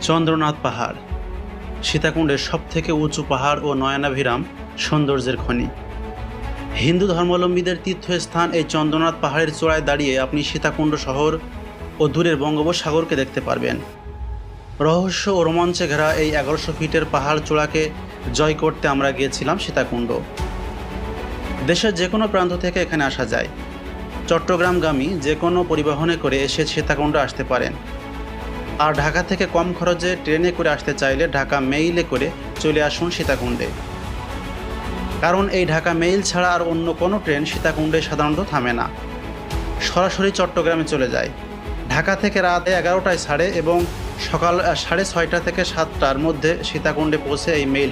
চন্দ্রনাথ পাহাড় সীতাকুণ্ডের সবথেকে উঁচু পাহাড় ও নয়নাভিরাম সৌন্দর্যের খনি। হিন্দু ধর্মাবলম্বীদের তীর্থস্থান এই চন্দ্রনাথ পাহাড়ের চূড়ায় দাঁড়িয়ে আপনি সীতাকুণ্ড শহর ও দূরের বঙ্গোপসাগরকে দেখতে পারবেন। রহস্য ও রোমাঞ্চে ঘেরা এই 1100 ফিটের পাহাড় চূড়াকে জয় করতে আমরা গিয়েছিলাম সীতাকুণ্ড। দেশের যে কোনো প্রান্ত থেকে এখানে আসা যায়। চট্টগ্রামগামী যে কোনো পরিবহনে করে এসে সীতাকুণ্ড আসতে পারেন। আর ঢাকা থেকে কম খরচে ট্রেনে করে আসতে চাইলে ঢাকা মেইলে করে চলে আসুন সীতাকুণ্ডে। কারণ এই ঢাকা মেইল ছাড়া আর অন্য কোনো ট্রেন সীতাকুণ্ডে সাধারণত থামে না, সরাসরি চট্টগ্রামে চলে যায়। ঢাকা থেকে রাত 11টায় ছাড়ে এবং সকাল 6:30 থেকে 7টার মধ্যে সীতাকুণ্ডে পৌঁছে এই মেইল